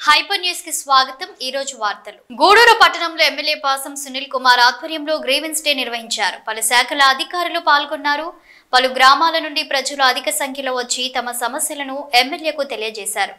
Hyper news కి స్వాగతం। ఈ రోజు వార్తలు। గూడూరు పట్టణంలో ఎమ్మెల్యే పాసం సునీల్ కుమార్ ఆధ్వర్యంలో గ్రీవెన్స్ డే నిర్వహించారు। పలు శాఖల అధికారులు పాల్గొన్నారు। పలు గ్రామాల నుండి ప్రజలు అధిక సంఖ్యలో వచ్చి తమ సమస్యలను ఎమ్మెల్యేకు తెలియజేశారు।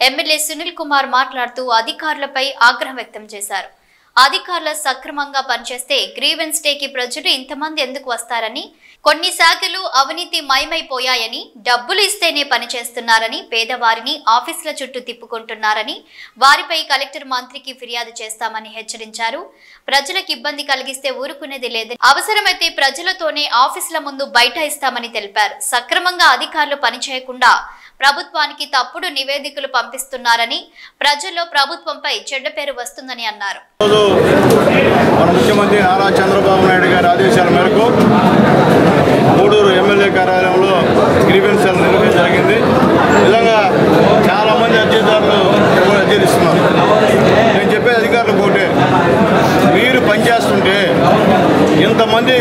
ఎమ్మెల్యే సునీల్ కుమార్ మాట్లాడుతూ అధికారులపై ఆగ్రహం వ్యక్తం చేశారు। అధికారులు సక్రమంగా పనిచేస్తే గ్రీవెన్స్ డేకి ప్రజలు ఇంతమంది ఎందుకు వస్తారని, కొన్ని శాఖలు అవినీతి మయమైపోయాయని, డబ్బులు ఇస్తేనే పనిచేస్తున్నారని, పేదవారిని ఆఫీసుల చుట్టూ తిప్పుకుంటున్నారని, వారిపై కలెక్టర్ మంత్రికి ఫిర్యాదు చేస్తామని హెచ్చరించారు। ప్రజలకు ఇబ్బంది కలిగిస్తే ఊరుకునేది లేదని, అవసరమైతే ప్రజలతోనే ఆఫీసుల ముందు బైఠాయిస్తామని తెలిపారు। సక్రమంగా అధికారులు పనిచేయకుండా ప్రభుత్వానికి తప్పుడు నివేదికలు పంపిస్తున్నారని, ప్రజల్లో ప్రభుత్వంపై చెడ్డ పేరు వస్తుందని అన్నారు। మన ముఖ్యమంత్రి నారా చంద్రబాబు నాయుడు గారి ఆదేశాల మేరకు గూడూరు ఎమ్మెల్యే కార్యాలయంలో గ్రీవెన్స్ సెల్ నిర్వహించడం జరిగింది। నిజంగా చాలామంది అర్జీదారులు అర్జీస్తున్నారు। నేను చెప్పే అధికారులు ఒకటే, మీరు పనిచేస్తుంటే ఇంతమంది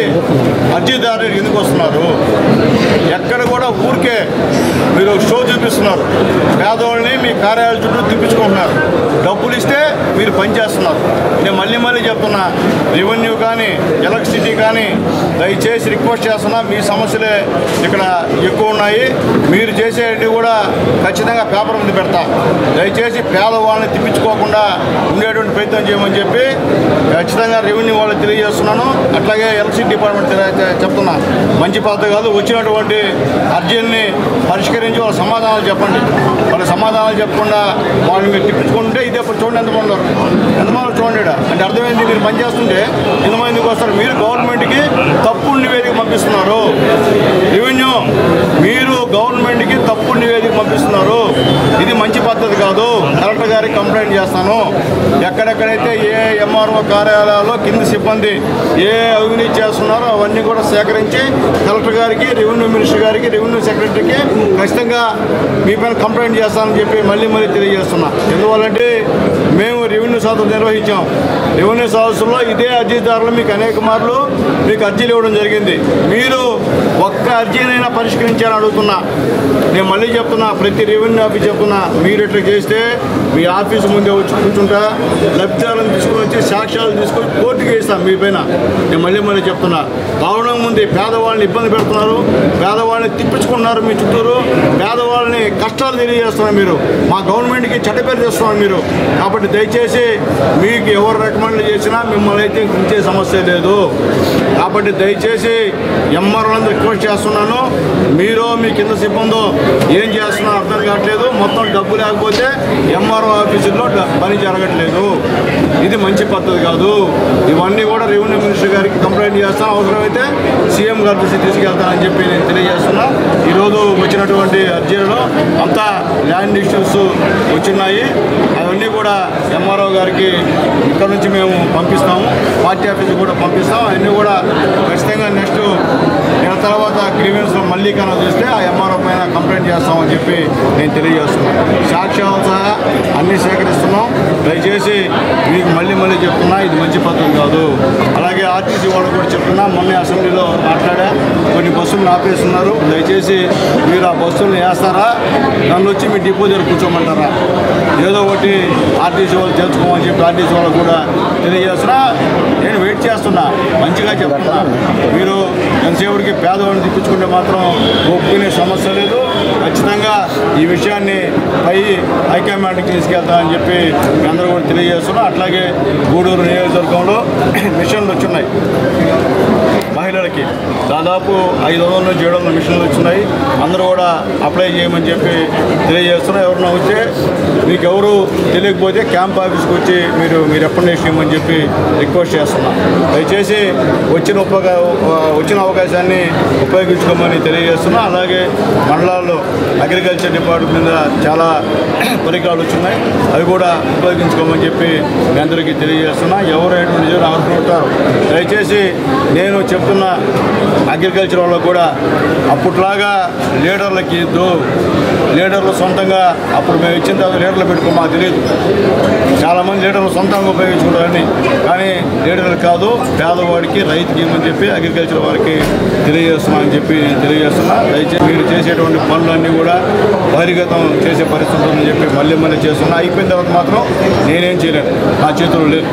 అర్జీదారులు ఎందుకు వస్తున్నారు? ఎక్కడ కూడా ఊరికే మీరు షో చూపిస్తున్నారు, పేదవాళ్ళని మీ కార్యాలయం చుట్టూ తిప్పించుకుంటున్నారు, డబ్బులు ఇస్తే మీరు పనిచేస్తున్నారు। నేను మళ్ళీ చెప్తున్నా, రెవెన్యూ కానీ ఎలక్ట్రిసిటీ కానీ దయచేసి రిక్వెస్ట్ చేస్తున్నా, మీ సమస్యలే ఇక్కడ ఎక్కువ ఉన్నాయి, మీరు చేసేవి కూడా ఖచ్చితంగా పేపర్ మీద పెడతా, దయచేసి పేదవాళ్ళని తిప్పించుకోకుండా ఉండేటువంటి ప్రయత్నం చేయమని చెప్పి ఖచ్చితంగా రెవెన్యూ వాళ్ళకి తెలియజేస్తున్నాను। అట్లాగే ఎలక్ట్రిసిటీ డిపార్ట్మెంట్ చెప్తున్నా, మంచి పద్ధతి కాదు, వచ్చినటువంటి అర్జీని పరిష్కరించి వాళ్ళ సమాధానాలు చెప్పండి। వాళ్ళ సమాధానాలు చెప్పకుండా వాళ్ళు మీరు తిప్పించుకుంటే ఇదే చూడండి ఎంతమంది ఉన్నారు, ఎంతమంది చూడండి। అంటే అర్థమైంది, మీరు పనిచేస్తుంటే ఎంతమందికి వస్తారు? మీరు గవర్నమెంట్కి తప్పుడు నివేదిక పంపిస్తున్నారు। రెవెన్యూ మీరు గవర్నమెంట్కి తప్పుడు నివేదిక పంపిస్తున్నారు, ఇది మంచి పద్ధతి కాదు। కలెక్టర్ గారికి కంప్లైంట్ చేస్తాను। ఎక్కడెక్కడైతే ఏ ఎంఆర్ఓ కార్యాలయాల్లో కింది సిబ్బంది ఏ అవినీతి చేస్తున్నారో అవన్నీ కూడా సేకరించి కలెక్టర్ గారికి, రెవెన్యూ మినిస్టర్ గారికి, రెవెన్యూ సెక్రటరీకి ఖచ్చితంగా మీ పైన కంప్లైంట్ చేస్తానని చెప్పి మళ్ళీ తెలియజేస్తున్నా। ఎందువల్లంటే మేము రెవెన్యూ సదస్సు నిర్వహించాం। రెవెన్యూ సదస్సులో ఇదే అర్జీదారులు మీకు అనేక మార్లు మీకు అర్జీలు ఇవ్వడం జరిగింది, మీరు ఒక్క అర్జీనైనా పరిష్కరించాలని అడుగుతున్నా। నేను మళ్ళీ చెప్తున్నా, ప్రతి రెవెన్యూ ఆఫీస్ చెప్తున్నా, మీరు ఇట్లా చేస్తే మీ ఆఫీసు ముందే వచ్చి కూర్చుంటా, లబ్ధిదారులను తీసుకొని వచ్చి సాక్ష్యాలు తీసుకొని కోర్టుకి వేస్తాం మీ పైన। నేను మళ్ళీ చెప్తున్నా, కారణం ఉంది, పేదవాళ్ళని ఇబ్బంది పెడుతున్నారు, పేదవాళ్ళని తిప్పించుకుంటున్నారు మీ చుట్టూరు, పేదవాళ్ళని కష్టాలు తెలియజేస్తున్నారు మీరు, మా గవర్నమెంట్కి చెడ్డ పేరు చేస్తున్నారు మీరు। కాబట్టి దయచేసి మీకు ఎవరు రికమెండ్ చేసినా మిమ్మల్ని అయితే ఉంచే సమస్య లేదు। కాబట్టి దయచేసి ఎంఆర్ఓలందరూ రిక్వెస్ట్ చేస్తున్నాను, మీరు మీ కింద సిబ్బంది ఏం చేస్తున్నారో అర్థం కావట్లేదు, మొత్తం డబ్బు లేకపోతే ఎంఆర్ఓ ఆఫీసుల్లో పని జరగట్లేదు, ఇది మంచి పద్ధతి కాదు। ఇవన్నీ కూడా రెవెన్యూ మినిస్టర్ గారికి కంప్లైంట్ చేస్తాను, అవసరమైతే సీఎం గారి దృష్టికి తీసుకెళ్తానని చెప్పి నేను తెలియజేస్తున్నా। ఈరోజు వచ్చినటువంటి అర్జీలలో అంతా ల్యాండ్ ఇష్యూస్ వచ్చినాయి, అవన్నీ కూడా ఎంఆర్ఓ గారికి ఇక్కడ నుంచి మేము పంపిస్తాము, పార్టీ ఆఫీస్కి కూడా పంపిస్తాం, అవన్నీ కూడా ఖచ్చితంగా నెక్స్ట్ నెల తర్వాత గ్రీవెన్స్లో మళ్ళీ కన్నా చూస్తే ఆ ఎంఆర్ఓ పైన కంప్లైంట్ చేస్తామని చెప్పి నేను తెలియజేస్తున్నాను। సాక్ష్యాలు సహా అన్నీ సేకరిస్తున్నాం, దయచేసి మీకు మళ్ళీ చెప్తున్నా, ఇది మంచి పద్ధతి కాదు। అలాగే ఆర్టీసీ వాళ్ళు కూడా చెప్తున్నా, మొన్న అసెంబ్లీలో మాట్లాడా, కొన్ని బస్సులను ఆపేస్తున్నారు, దయచేసి మీరు ఆ బస్సులను వేస్తారా, నన్ను వచ్చి మీ డిపో దగ్గర కూర్చోమంటారా, ఏదో ఒకటి ఆర్టీసీ వాళ్ళు తెలుసుకోమని చెప్పి ఆర్టీసీ వాళ్ళు కూడా తెలియజేస్తున్నా। నేను వెయిట్ చేస్తున్నా, మంచిగా చెప్తున్నా, మీరు ఎంతసేపటికి పేదవాళ్ళని తిప్పించుకుంటే మాత్రం ఒప్పుకునే సమస్య లేదు, ఖచ్చితంగా ఈ విషయాన్ని హైకమాండ్కి తీసుకెళ్తామని చెప్పి మీ అందరూ కూడా తెలియజేస్తున్నా। అట్లాగే గూడూరు నియోజకవర్గంలో మిషన్లు వచ్చున్నాయి, మహిళలకి దాదాపు 500 నుంచి 700 మిషన్లు వచ్చినాయి, అందరూ కూడా అప్లై చేయమని చెప్పి తెలియజేస్తున్నా। ఎవరైనా వచ్చే మీకు ఎవరు తెలియకపోతే క్యాంప్ ఆఫీస్కి వచ్చి మీరు అప్లికేషన్ ఇవ్వమని చెప్పి రిక్వెస్ట్ చేస్తున్నా। దయచేసి వచ్చిన అవకాశాన్ని ఉపయోగించుకోమని తెలియజేస్తున్నా। అలాగే మండలాల్లో అగ్రికల్చర్ డిపార్ట్మెంట్ మీద చాలా పరికరాలు వచ్చినాయి, అవి కూడా ఉపయోగించుకోమని చెప్పి మీ అందరికీ తెలియజేస్తున్నా। ఎవరు అనుకుంటారు, దయచేసి నేను చెప్తున్నా, చేస్తున్న అగ్రికల్చర్ వాళ్ళకు కూడా అప్పట్లాగా లీడర్లకి లీడర్లు సొంతంగా అప్పుడు మేము ఇచ్చిన తర్వాత లీడర్లు పెట్టుకోమా తెలియదు. చాలామంది లీడర్లు సొంతంగా ఉపయోగించుకుంటారని, కానీ లీడర్లు కాదు, పేదవాడికి రైతుకి ఏమని చెప్పి అగ్రికల్చర్ వారికి తెలియజేస్తున్నా. దయచేసి మీరు చేసేటువంటి పనులన్నీ కూడా బహిర్గతం చేసే పరిస్థితి ఉందని చెప్పి మళ్ళీ చేస్తున్నా. అయిపోయిన తర్వాత మాత్రం నేనేం చేయలేను, నా చేతుల్లో లేదు.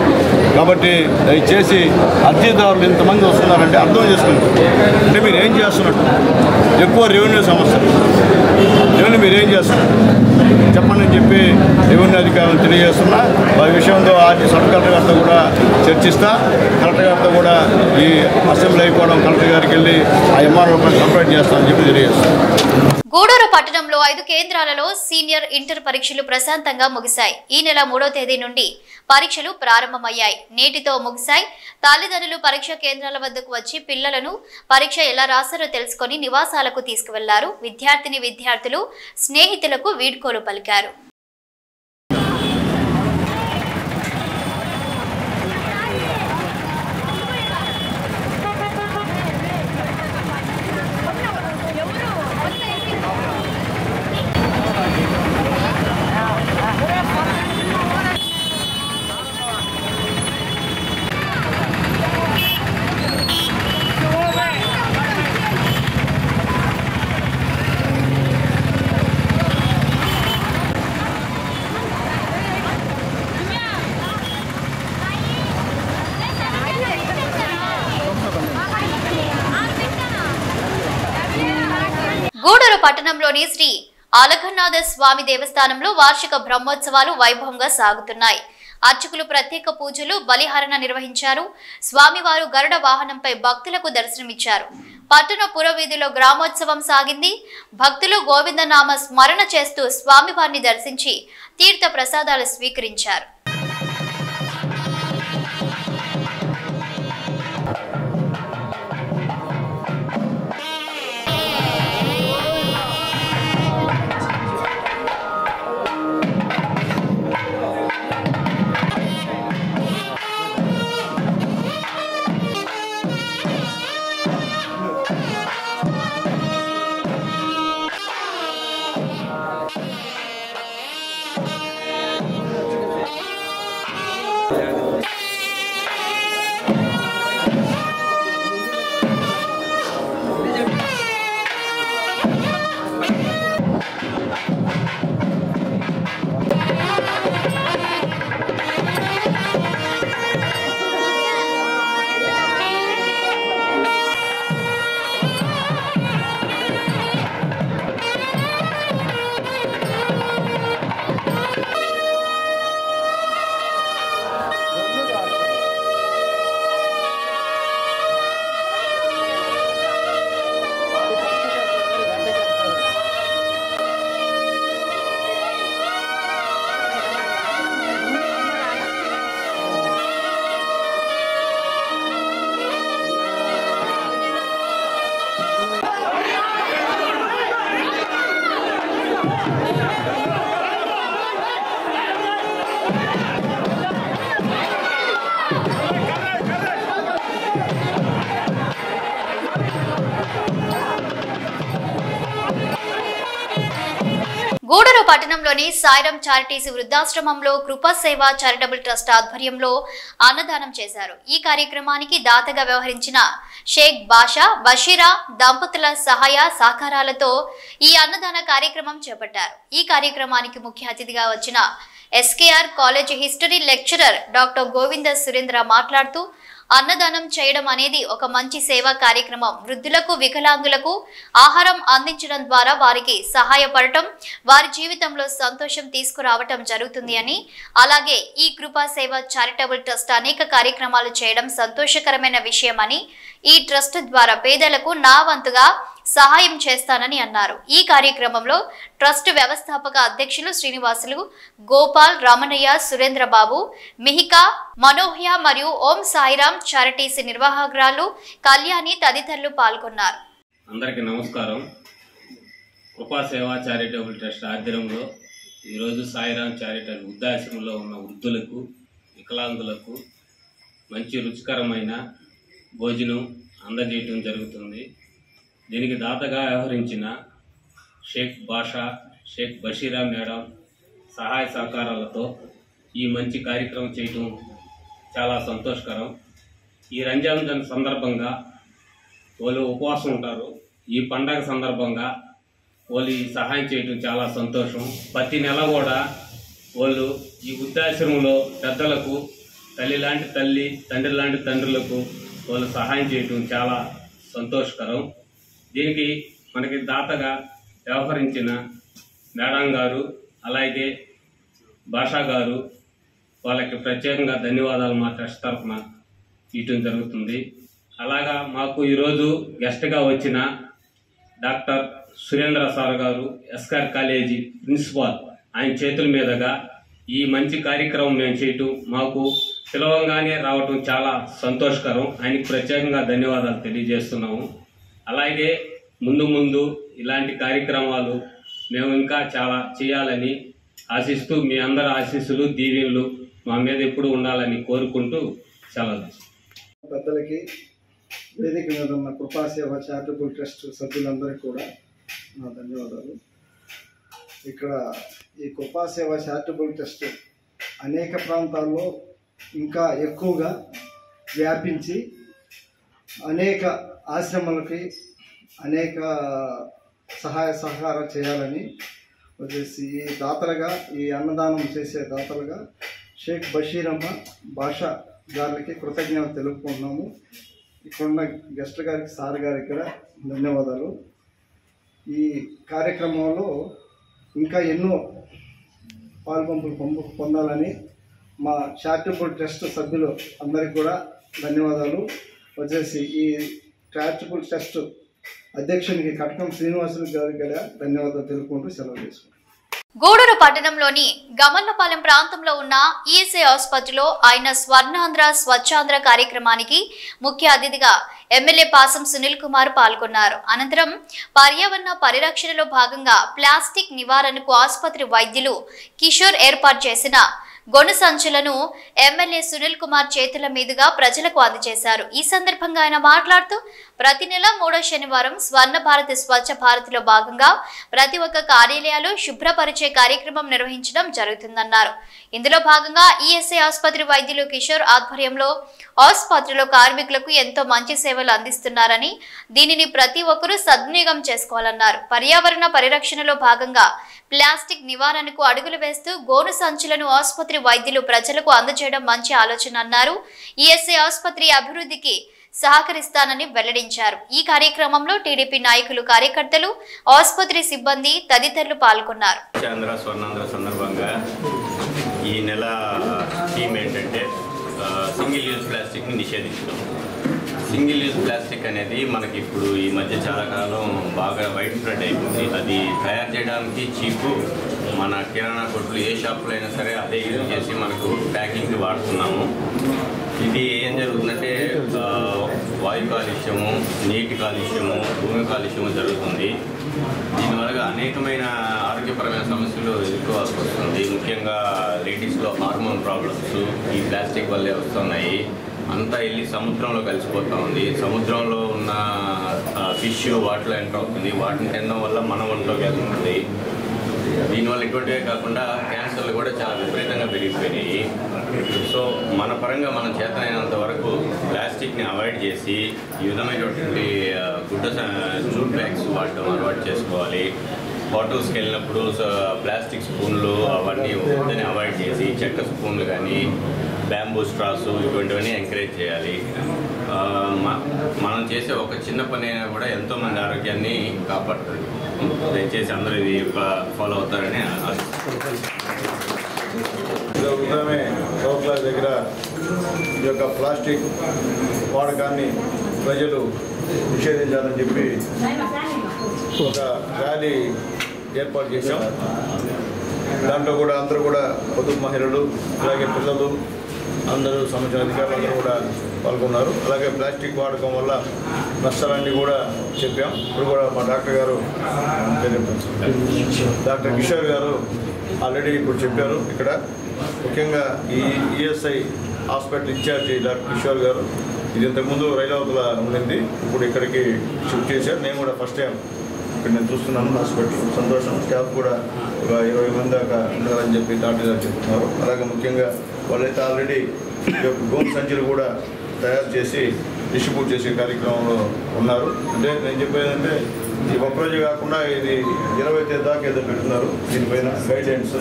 కాబట్టి దయచేసి అర్జీదారులు ఇంతమంది వస్తున్నారంటే అర్థం చేసుకుంటారు. అంటే మీరు ఏం చేస్తున్నట్టు, ఎక్కువ రెవెన్యూ సమస్య, మీరేం చేస్తున్నారు చెప్పండి అని చెప్పి రెవెన్యూ అధికారులు తెలియజేస్తున్నా. ఆ విషయంలో సబ్ కలెక్టర్ గారితో కూడా చర్చిస్తా. కలెక్టర్ గారితో కూడా ఈ అసెంబ్లీ అయిపోవడం కలెక్టర్ గారికి వెళ్ళి ఆ ఎంఆర్ఓ కంప్లైంట్ చేస్తామని చెప్పి తెలియజేస్తాం. గూడూరు పట్టణంలో 5 కేంద్రాలలో సీనియర్ ఇంటర్ పరీక్షలు ప్రశాంతంగా ముగిశాయి. ఈ నెల 3వ తేదీ నుండి పరీక్షలు ప్రారంభమయ్యాయి. నేటితో ముగిశాయి. తల్లిదండ్రులు పరీక్ష కేంద్రాల వద్దకు వచ్చి పిల్లలను పరీక్ష ఎలా రాశారో తెలుసుకొని నివాసాలకు తీసుకువెళ్లారు. విద్యార్థులు స్నేహితులకు వీడ్కోలు పలికారు. గూడూరు పట్టణంలోని శ్రీ ఆలఘనాథ స్వామి దేవస్థానంలో వార్షిక బ్రహ్మోత్సవాలు వైభవంగా సాగుతున్నాయి. అర్చకులు ప్రత్యేక పూజలు, బలిహరణ నిర్వహించారు. స్వామివారు గరుడ వాహనంపై భక్తులకు దర్శనమిచ్చారు. పట్టణ పురవీధిలో గ్రామోత్సవం సాగింది. భక్తులు గోవిందనామ స్మరణ చేస్తూ స్వామివారిని దర్శించి తీర్థ ప్రసాదాలు స్వీకరించారు. గూడూరు పట్టణంలోని సాయిరాం చారిటీస్ వృద్ధాశ్రమంలో కృపా సేవ చారిటబుల్ ట్రస్ట్ ఆధ్వర్యంలో అన్నదానం చేశారు. ఈ కార్యక్రమానికి దాతగా వ్యవహరించిన షేక్ బాషా బషీరా దంపతుల సహాయ సహకారాలతో ఈ అన్నదాన కార్యక్రమం చేపట్టారు. ఈ కార్యక్రమానికి ముఖ్య అతిథిగా వచ్చిన SKR college history lecturer doctor Govinda Surendra మాట్లాడుతూ అన్నదానం చేయడం అనేది ఒక మంచి సేవా కార్యక్రమం. వృద్ధులకు, వికలాంగులకు ఆహారం అందించడం ద్వారా వారికి సహాయపడటం, వారి జీవితంలో సంతోషం తీసుకురావటం జరుగుతుంది అని, అలాగే ఈ కృపా సేవ చారిటబుల్ ట్రస్ట్ అనేక కార్యక్రమాలు చేయడం సంతోషకరమైన విషయమని, ఈ ట్రస్ట్ ద్వారా పేదలకు నా వంతుగా సహాయం చేస్తానని అన్నారు. ఈ కార్యక్రమంలో ట్రస్ట్ వ్యవస్థాపక అధ్యక్షులు శ్రీనివాసులు, గోపాల్, రమణయ్య, సురేంద్రబాబు, మిహికా, మనోహ్య మరియు ఓం సాయిరాం చారిటీస్ నిర్వాహకురాలు కళ్యాణి తదితరులు పాల్గొన్నారు. అందరికీ నమస్కారం. కృపా సేవ చారిటబుల్ ట్రస్ట్ ఆధ్వర్యంలో ఈరోజు సాయిరాం చారిటబుల్ వృద్ధాశ్రమంలో ఉన్న వృద్ధులకు, వికలాంగులకు మంచి రుచికరమైన భోజనం, అందజేయటం జరుగుతుంది. దీనికి దాతగా వ్యవహరించిన షేక్ బాషా, షేక్ బషీరా మేడం సహాయ సహకారాలతో ఈ మంచి కార్యక్రమం చేయటం చాలా సంతోషకరం. ఈ రంజాన్ సందర్భంగా వాళ్ళు ఉపవాసం ఉంటారు. ఈ పండగ సందర్భంగా వాళ్ళు ఈ సహాయం చేయటం చాలా సంతోషం. ప్రతి నెల కూడా వాళ్ళు ఈ వృద్ధాశ్రమంలో పెద్దలకు తల్లి లాంటి తల్లి, తండ్రి లాంటి తండ్రులకు వాళ్ళు సహాయం చేయటం చాలా సంతోషకరం. దీనికి మనకి దాతగా వ్యవహరించిన మేడం గారు, అలాగే భాషా గారు, వాళ్ళకి ప్రత్యేకంగా ధన్యవాదాలు మా ట్రస్ట్ తరఫున ఇవ్వటం జరుగుతుంది. అలాగా మాకు ఈరోజు గెస్ట్గా వచ్చిన డాక్టర్ సురేంద్ర సార్ గారు, ఎస్ఆర్ కాలేజీ ప్రిన్సిపాల్, ఆయన చేతుల మీదుగా ఈ మంచి కార్యక్రమం మేము చేయటం, మాకు పిలవంగానే రావటం చాలా సంతోషకరం. ఆయనకి ప్రత్యేకంగా ధన్యవాదాలు తెలియజేస్తున్నాము. అలాగే ముందు ఇలాంటి కార్యక్రమాలు మేము ఇంకా చాలా చేయాలని ఆశిస్తూ, మీ అందరి ఆశీస్సులు, దీవెనలు మా మీద ఎప్పుడు ఉండాలని కోరుకుంటూ సెలవు. పెద్దలకి, వేదిక మీద ఉన్న కృపాసేవ చారిటబుల్ ట్రస్ట్ సభ్యులందరికీ కూడా నా ధన్యవాదాలు. ఇక్కడ ఈ కృపాసేవ చారిటబుల్ ట్రస్ట్ అనేక ప్రాంతాల్లో ఇంకా ఎక్కువగా వ్యాపించి అనేక ఆశ్రమాలకి అనేక సహాయ సహకారం చేయాలని వచ్చేసి ఈ దాతలుగా, ఈ అన్నదానం చేసే దాతలుగా షేక్ బషీరమ్మ, భాషా గారికి కృతజ్ఞతలు తెలుపుకుంటున్నాము. ఇక్కడున్న గెస్ట్ గారికి, సార్ గారికి కూడా ధన్యవాదాలు. ఈ కార్యక్రమంలో ఇంకా ఎన్నో పాల్పంపులు పొందాలని మా చారిటబుల్ ట్రస్ట్ సభ్యులు అందరికీ కూడా ధన్యవాదాలు. వచ్చేసి ఈ చారిటబుల్ ట్రస్ట్ అధ్యక్షునికి కటకం శ్రీనివాసులు గారికి కూడా ధన్యవాదాలు తెలుపుకుంటూ సెలవు తీసుకుంటాం. గూడూరు పట్టణంలోని గమన్నపాలెం ప్రాంతంలో ఉన్న ఈఎస్ఐ ఆసుపత్రిలో ఆయన స్వర్ణాంధ్ర స్వచ్ఛాంధ్ర కార్యక్రమానికి ముఖ్య అతిథిగా ఎమ్మెల్యే పాసం సునీల్ కుమార్ పాల్గొన్నారు. అనంతరం పర్యావరణ పరిరక్షణలో భాగంగా ప్లాస్టిక్ నివారణకు ఆసుపత్రి వైద్యులు కిషోర్ ఏర్పాటు చేసిన గొను సంచులను ఎమ్మెల్యే సునీల్ కుమార్ చేతుల మీదుగా ప్రజలకు అందజేశారు. ఈ సందర్భంగా ఆయన మాట్లాడుతూ, ప్రతి నెల 3వ శనివారం స్వర్ణ భారత్ స్వచ్ఛ భారత్లో భాగంగా ప్రతి ఒక్క కార్యాలయాలు శుభ్రపరిచే కార్యక్రమం నిర్వహించడం జరుగుతుందన్నారు. ఇందులో భాగంగా ఈఎస్ఐ ఆసుపత్రి వైద్యులు కిషోర్ ఆధ్వర్యంలో ఆసుపత్రిలో కార్మికులకు ఎంతో మంచి సేవలు అందిస్తున్నారని, దీనిని ప్రతి ఒక్కరూ సద్వినియోగం చేసుకోవాలన్నారు. పర్యావరణ పరిరక్షణలో భాగంగా ప్లాస్టిక్ నివారణకు అడుగులు వేస్తూ గోను సంచులను ఆసుపత్రి వైద్యులు ప్రజలకు అందజేయడం మంచి ఆలోచన అన్నారు. ఈఎస్ఐ ఆసుపత్రి అభివృద్ధికి సహకరిస్తానని వెల్లడించారు. ఈ కార్యక్రమంలో టీడీపీ నాయకులు, కార్యకర్తలు, ఆసుపత్రి సిబ్బంది తదితరులు పాల్గొన్నారు. స్వర్ణాంధ్ర సందర్భంగా ఈ నెల థీమ్ ఏంటంటే సింగిల్ యూజ్ ప్లాస్టిక్ని నిషేధించడం. సింగిల్ యూజ్ ప్లాస్టిక్ అనేది మనకి ఇప్పుడు ఈ మధ్య చాలా కాలం బాగా వైడ్ స్ప్రెడ్ అయిపోయింది. అది తయారు చేయడానికి చీపు, మన కిరాణా కొట్లు ఏ షాపులో అయినా సరే అదే యూజ్ చేసి మనకు ప్యాకింగ్కి వాడుతున్నాము. ఇది ఏం జరుగుతుందంటే వాయు కాలుష్యము, నీటి కాలుష్యము, భూమి కాలుష్యము జరుగుతుంది. దీనివల్ల అనేకమైన ఆరోగ్యపరమైన సమస్యలు ఎదుర్కోవాల్సి వస్తుంది. ముఖ్యంగా లేడీస్లో హార్మోన్ ప్రాబ్లమ్స్ ఈ ప్లాస్టిక్ వల్లే వస్తున్నాయి. అంతా వెళ్ళి సముద్రంలో కలిసిపోతూ ఉంది. సముద్రంలో ఉన్న ఫిష్ వాటిలో ఎంటర్ అవుతుంది. వాటిని తినడం వల్ల మన ఒంట్లోకి వెళ్తుంది. దీనివల్ల ఇటువంటివే కాకుండా క్యాన్సర్లు కూడా చాలా విపరీతంగా పెరిగిపోయినాయి. సో మన పరంగా మనం చేతనైనంత వరకు ప్లాస్టిక్ని అవాయిడ్ చేసి ఈ విధమైనటువంటి జూట్ బ్యాగ్స్ వాడటం అలవాటు చేసుకోవాలి. హోటల్స్కి వెళ్ళినప్పుడు ప్లాస్టిక్ స్పూన్లు అవన్నీ వద్దని అవాయిడ్ చేసి చెక్క స్పూన్లు కానీ బ్యాంబూ స్ట్రాస్ ఇటువంటివన్నీ ఎంకరేజ్ చేయాలి. మనం చేసే ఒక చిన్న పని అయినా కూడా ఎంతోమంది ఆరోగ్యాన్ని కాపాడుతుంది. దయచేసి అందరూ ఇది ఫాలో అవుతారని ఉదయమే చౌక్ల దగ్గర ఈ యొక్క ప్లాస్టిక్ వాడకాన్ని ప్రజలు నిషేధించాలని చెప్పి ఒక ర్యాలీ ఏర్పాటు చేశాం. దాంట్లో కూడా అందరూ కూడా పొదుపు మహిళలు, అలాగే పిల్లలు, అందరూ సంబంధించిన అధికారులు అందరూ కూడా పాల్గొన్నారు. అలాగే ప్లాస్టిక్ వాడకం వల్ల నష్టాలన్నీ కూడా చెప్పాం. ఇప్పుడు కూడా మా డాక్టర్ గారు, డాక్టర్ కిషోర్ గారు ఆల్రెడీ ఇప్పుడు చెప్పారు. ఇక్కడ ముఖ్యంగా ఈ ESI hospital incharge doctor Kishore గారు ఇది ఇంతకుముందు రైలు అవతల ఉండింది, ఇప్పుడు ఇక్కడికి షిఫ్ట్ చేశారు. నేను కూడా ఫస్ట్ టైం ఇక్కడ నేను చూస్తున్నాను హాస్పిటల్. సంతోషం. స్టాఫ్ కూడా ఒక 20 మంది దాకా ఉండాలని చెప్పి డాక్టర్ గారు చెప్తున్నారు. అలాగే ముఖ్యంగా వాళ్ళైతే ఆల్రెడీ గోము సంచులు కూడా తయారు చేసి డిస్ట్రిబ్యూట్ చేసే కార్యక్రమంలో ఉన్నారు. అంటే నేను చెప్పేదంటే ఈ ఒక్కరోజు కాకుండా ఇది 20 తేదీ దాకా ఏదో పెడుతున్నారు. దీనిపైన గైడ్లైన్స్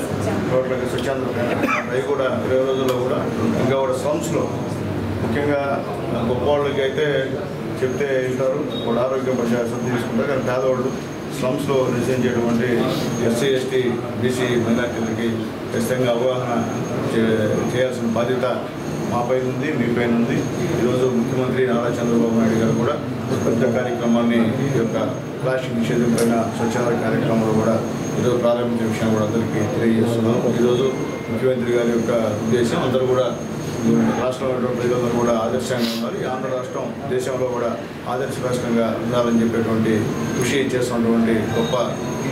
టోటల్గా స్వచ్ఛంద అవి కూడా 20 రోజుల్లో కూడా ఇంకా కూడా స్లమ్స్లో ముఖ్యంగా గొప్ప వాళ్ళకి అయితే చెప్తే వింటారు, కూడా ఆరోగ్య శ్రద్ధ తీసుకుంటారు. కానీ పేదవాళ్ళు స్లమ్స్లో నివసించేటువంటి ఎస్సీ ఎస్టీ బీసీ మైనార్టీలకి ఖచ్చితంగా అవగాహన చేయాల్సిన బాధ్యత మా పైన ఉంది, మీ పైన ఉంది. ఈరోజు ముఖ్యమంత్రి నారా చంద్రబాబు నాయుడు గారు కూడా పెద్ద కార్యక్రమాన్ని ఈ యొక్క ప్లాస్టిక్ నిషేధం పైన స్వచ్ఛంద కార్యక్రమంలో కూడా ఈరోజు ప్రారంభించిన విషయాన్ని కూడా అందరికీ తెలియజేస్తున్నాం. ఈరోజు ముఖ్యమంత్రి గారి యొక్క ఉద్దేశం అందరూ కూడా రాష్ట్రంలో ప్రజలందరూ కూడా ఆదర్శంగా ఉన్నారు. ఈ ఆంధ్ర రాష్ట్రం దేశంలో కూడా ఆదర్శ రాష్ట్రంగా ఉండాలని చెప్పేటువంటి కృషి చేస్తున్నటువంటి గొప్ప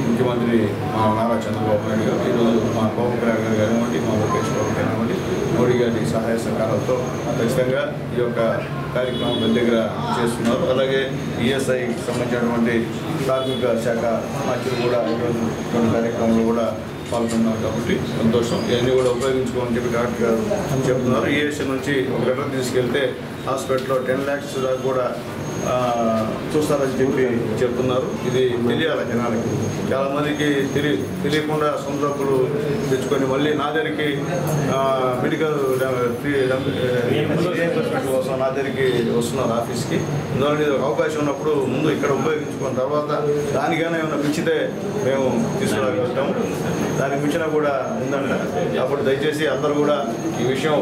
ముఖ్యమంత్రి మా నారా చంద్రబాబు నాయుడు గారు. ఈరోజు మా పవన్ కళ్యాణ్ గారు కానివ్వండి, మా లోకేష్ బాబు కానివ్వండి, మోడీ గారి సహాయ సహకారాలతో ఖచ్చితంగా ఈ యొక్క కార్యక్రమం పెద్ద దగ్గర చేస్తున్నారు. అలాగే ఈఎస్ఐకి సంబంధించినటువంటి కార్మిక శాఖ మంత్రులు కూడా ఈరోజు కొన్ని కార్యక్రమంలో కూడా పాల్గొన్నారు. కాబట్టి సంతోషం. ఇవన్నీ కూడా ఉపయోగించుకోమని చెప్పి డాక్టర్ గారు చెప్తున్నారు. ఈఎస్ఐ నుంచి ఒక లెటర్ తీసుకెళ్తే హాస్పిటల్లో 10 lakhs దాకా కూడా చూస్తారని చెప్పి చెప్తున్నారు. ఇది తెలియాలి జనాలకి. చాలామందికి తెలియకుండా సొంత డబ్బులు తెచ్చుకొని మళ్ళీ నా దగ్గరికి మెడికల్ కోసం నా దగ్గరికి వస్తున్నారు ఆఫీస్కి. అందువల్ల ఇది ఒక అవకాశం ఉన్నప్పుడు ముందు ఇక్కడ ఉపయోగించుకున్న తర్వాత దానికైనా ఏమైనా మించితే మేము తీసుకురాగలుగుతాము. దానికి మించినా కూడా ఉందంట. కాబట్టి దయచేసి అందరూ కూడా ఈ విషయం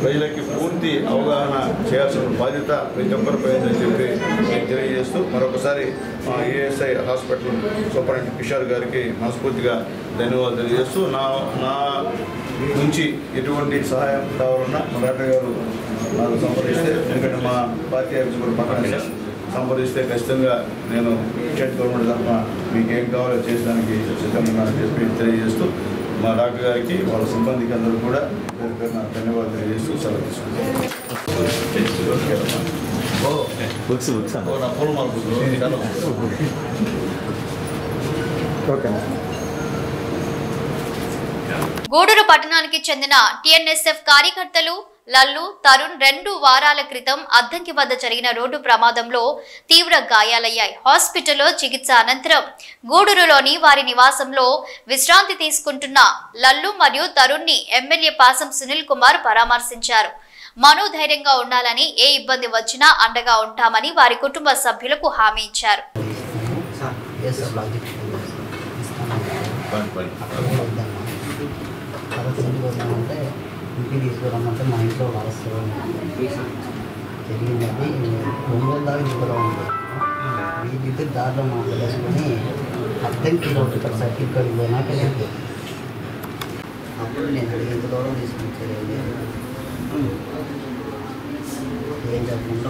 ప్రజలకి పూర్తి అవగాహన చేయాల్సిన బాధ్యత ప్రతి ఒక్కరిపై ఉందని చెప్పి నేను తెలియజేస్తూ మరొకసారి మా ఈఎస్ఐ హాస్పిటల్ సూపరింటెండెంట్ కిషోర్ గారికి మనస్ఫూర్తిగా ధన్యవాదాలు తెలియజేస్తూ నా నుంచి ఎటువంటి సహాయం కావాలన్నా మా డాక్టర్ గారు నాకు సంప్రదిస్తే, ఎందుకంటే మా పార్టీ ఆఫీస్ కూడా పక్కన సంప్రదిస్తే ఖచ్చితంగా నేను స్టేట్ గవర్నమెంట్ తరఫున మీకు ఏం కావాలో చేసడానికి సిద్ధంగా ఉన్నానని చెప్పి తెలియజేస్తూ మా డాక్టర్ గారికి వాళ్ళ సిబ్బందికి అందరూ కూడా పేరు పేరున ధన్యవాదాలు తెలియజేస్తూ సెలవు తీసుకుంటాను. గూడూరు పట్టణానికి చెందిన టిఎన్ఎస్ఎఫ్ కార్యకర్తలు లల్లు, తరుణ్ 2 వారాల క్రితం అద్దంకి వద్ద జరిగిన రోడ్డు ప్రమాదంలో తీవ్ర గాయాలయ్యాయి. హాస్పిటల్లో చికిత్స అనంతరం గూడూరులోని వారి నివాసంలో విశ్రాంతి తీసుకుంటున్న లల్లు మరియు తరుణ్ని ఎమ్మెల్యే పాసం సునీల్ కుమార్ పరామర్శించారు. మనోధైర్యంగా ఉండాలని, ఏ ఇబ్బంది వచ్చినా అండగా ఉంటామని వారి కుటుంబ సభ్యులకు హామీ ఇచ్చారు. ఇంటికి తీసుకురమ్మంటే మా ఇంట్లో వరసలు జరిగింది. అది 2 దాకా దిగుతూ ఉంది. ఈ దిగుతూ దారిలో మాట్లాడేసుకొని అద్దంకి ఇక్కడ సర్టిఫికేట్ పోయినాక లేదు. అప్పుడు నేను అడిగేంత దూరం తీసుకొచ్చారు. ఏం చెప్పకుండా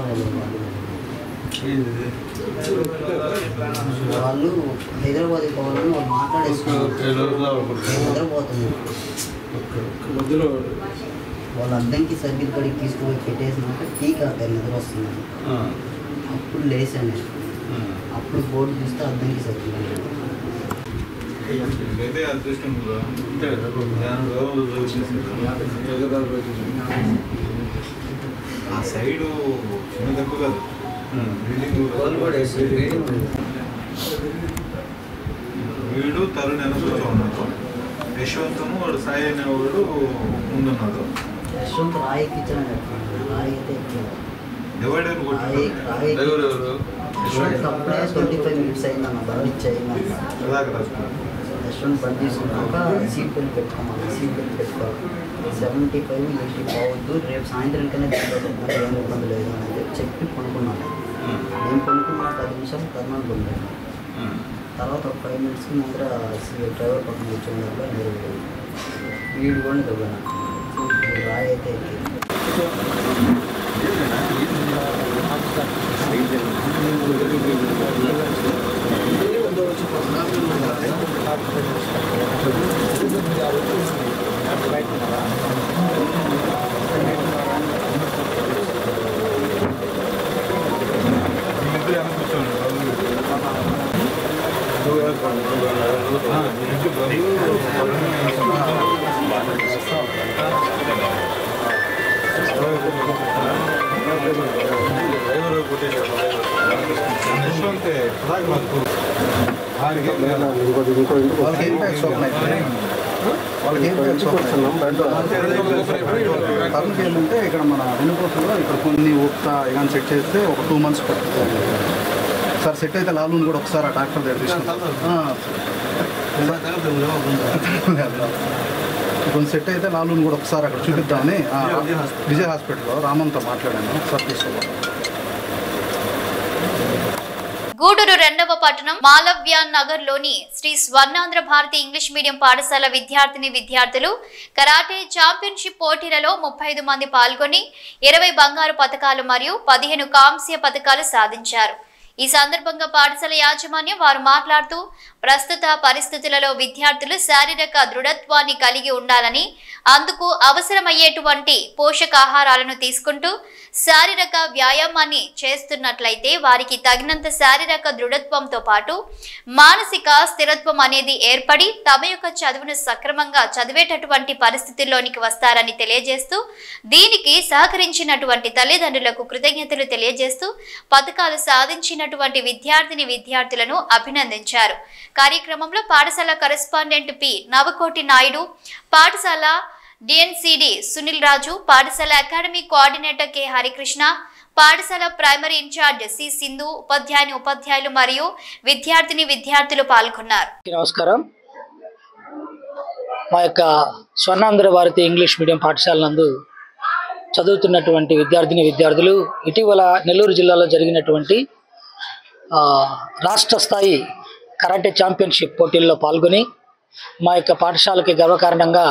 వాళ్ళు హైదరాబాద్ పోవాలని వాళ్ళు మాట్లాడేసుకున్నారు. నిద్రపోతుంది. వాళ్ళు అద్దంకి సర్టిఫికేట్ తీసుకుపోయి పెట్టేసినాక టీకా నిద్ర వస్తుంది. అప్పుడు లేచాను. అప్పుడు బోర్డు చూస్తే అద్దంకి సర్టిఫికేట్. ఆ సైడు చిన్న తక్కువ కాదు. వీడు తరుణ్ కూర్చో ఉన్నాడు. యశ్వంతము వాడు సాయి అనేవాడు ముందున్నాడు. యశ్వంత్ రాయి ఎక్కించాను చెప్పాను. రాయి అయితే డివైడర్ అప్పుడే 25 minutes అయిందన్న. బండి ఇచ్చాయిందన్న. యశ్వంత్ బండి తీసుకున్నాక సీట్ బెల్ట్ పెట్టుకోమన్నా. సీట్ బెల్ట్ పెట్టుకోవాలి. 75, 80 పోవద్దు. రేపు సాయంత్రం కన్నా దీంట్లో ఏం ఇబ్బంది లేదు అని చెప్పి కొనుక్కున్నాను. నేను కొనుక్కున్న 10 నిమిషాలు కర్నాలు కొన్నాను. తర్వాత ఒక 5 minutesకి ముందర డ్రైవర్ పక్కన కూర్చున్నాక మీరు వీడు కూడా దవ్వనా. రాయి అయితే వాళ్ళకి ఏం తనకి ఏంటంటే ఇక్కడ మన వెనుకోసంలో ఇక్కడ కొన్ని ఒక్క ఇలాంటి సెట్ చేస్తే ఒక 2 months పడుతుంది సార్. సెట్ అయితే లాలూని కూడా ఒకసారి ఆ డాక్టర్ దగ్గర కొంచెం సెట్ అయితే లాలూని కూడా ఒకసారి అక్కడ చూపిద్దామని విజయ్ హాస్పిటల్లో రామంతో మాట్లాడాను. ఒకసారి తీసుకోవాలి. గూడూరు 2వ పట్టణం మాలవ్యాన్ నగర్ లోని శ్రీ స్వర్ణాంధ్ర భారతి ఇంగ్లీష్ మీడియం పాఠశాల విద్యార్థులు కరాటే ఛాంపియన్షిప్ పోటీలలో 35 మంది పాల్గొని 20 బంగారు పతకాలు మరియు 15 కాంస్య పతకాలు సాధించారు. ఈ సందర్భంగా పాఠశాల యాజమాన్యం వారు మాట్లాడుతూ ప్రస్తుత పరిస్థితులలో విద్యార్థులు శారీరక దృఢత్వాన్ని కలిగి ఉండాలని, అందుకు అవసరమయ్యేటువంటి పోషకాహారాలను తీసుకుంటూ శారీరక వ్యాయామాన్ని చేస్తున్నట్లయితే వారికి తగినంత శారీరక దృఢత్వంతో పాటు మానసిక స్థిరత్వం అనేది ఏర్పడి తమ యొక్క చదువును సక్రమంగా చదివేటటువంటి పరిస్థితుల్లోనికి వస్తారని తెలియజేస్తూ దీనికి సహకరించినటువంటి తల్లిదండ్రులకు కృతజ్ఞతలు తెలియజేస్తూ పతకాలు సాధించినటువంటి విద్యార్థులను అభినందించారు. కార్యక్రమంలో పాఠశాల కరెస్పాండెంట్ పి నవకోటి నాయుడు, పాఠశాల డిఎన్సిడి సునీల్ రాజు, పాఠశాల అకాడమీ కోఆర్డినేటర్ కె హరికృష్ణ, పాఠశాల ప్రైమరీ ఇన్ఛార్జ్ సి సింధు, ఉపాధ్యాయులు మరియు విద్యార్థులు పాల్గొన్నారు. నమస్కారం. మా యొక్క స్వర్ణాంధ్ర భారతి ఇంగ్లీష్ మీడియం పాఠశాల నందు చదువుతున్నటువంటి విద్యార్థులు ఇటీవల నెల్లూరు జిల్లాలో జరిగినటువంటి రాష్ట్ర స్థాయి కరాటే ఛాంపియన్షిప్ పోటీల్లో పాల్గొని మా యొక్క పాఠశాలకి గర్వకారణంగా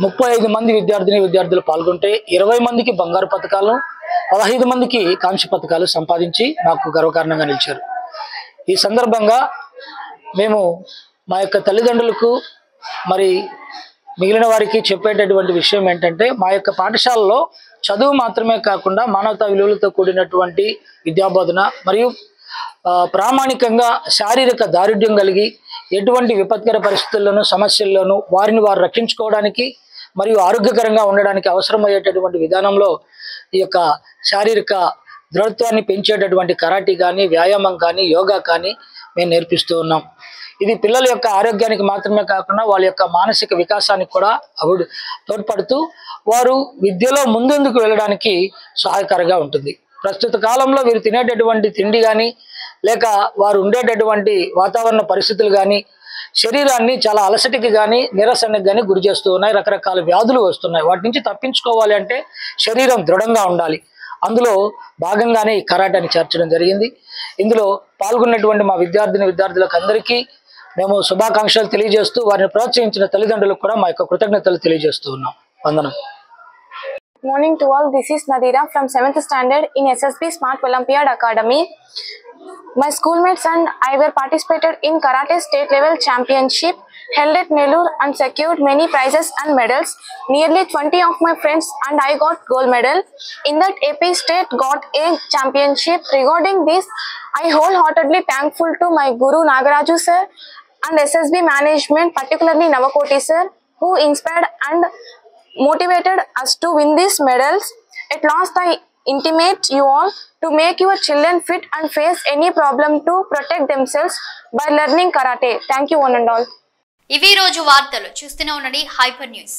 35 మంది విద్యార్థులు పాల్గొంటే 20 మందికి బంగారు పతకాలు, 15 మందికి కాంస్య పతకాలు సంపాదించి నాకు గర్వకారణంగా నిలిచారు. ఈ సందర్భంగా మేము మా యొక్క తల్లిదండ్రులకు మరి మిగిలిన వారికి చెప్పేటటువంటి విషయం ఏంటంటే, మా యొక్క పాఠశాలలో చదువు మాత్రమే కాకుండా మానవతా విలువలతో కూడినటువంటి విద్యాబోధన మరియు ప్రామాణికంగా శారీరక దారుఢ్యం కలిగి ఎటువంటి విపత్కర పరిస్థితుల్లోనూ సమస్యల్లోనూ వారిని వారు రక్షించుకోవడానికి మరియు ఆరోగ్యకరంగా ఉండడానికి అవసరమయ్యేటటువంటి విధానంలో ఈ యొక్క శారీరక దృఢత్వాన్ని పెంచేటటువంటి కరాటీ కానీ, వ్యాయామం కానీ, యోగా కానీ మేము నేర్పిస్తూ ఉన్నాం. ఇది పిల్లల యొక్క ఆరోగ్యానికి మాత్రమే కాకుండా వాళ్ళ యొక్క మానసిక వికాసానికి కూడా తోడ్పడుతూ వారు విద్యలో ముందుకు వెళ్ళడానికి సహాయకరంగా ఉంటుంది. ప్రస్తుత కాలంలో వీరు తినేటటువంటి తిండి కానీ లేక వారు ఉండేటటువంటి వాతావరణ పరిస్థితులు కానీ శరీరాన్ని చాలా అలసటికి కానీ నీరసానికి కానీ గురి చేస్తూ ఉన్నాయి. రకరకాల వ్యాధులు వస్తున్నాయి. వాటి నుంచి తప్పించుకోవాలి అంటే శరీరం దృఢంగా ఉండాలి. అందులో భాగంగానే ఈ కరాటేని చేర్చడం జరిగింది. ఇందులో పాల్గొన్నటువంటి మా విద్యార్థులకు అందరికీ మేము శుభాకాంక్షలు తెలియజేస్తూ వారిని ప్రోత్సహించిన తల్లిదండ్రులకు కూడా మా యొక్క కృతజ్ఞతలు తెలియజేస్తూ ఉన్నాం. వందనం. Morning to all. This is Nadira from 7th standard in SSB Smart Olympiad Academy. My schoolmates and I were participated in Karate State Level Championship held at Nellore and secured many prizes and medals. Nearly 20 of my friends and I got gold medal. In that AP State got a championship. Regarding this, I wholeheartedly thankful to my Guru Nagaraju sir and SSB management, particularly Navakoti sir, who inspired and motivated us to win these medals. At last, I intimate you all to make your children fit and face any problem to protect themselves by learning karate. Thank you one and all. ఇవి రోజు వార్తలు చూస్తూనే ఉండండి hyper news.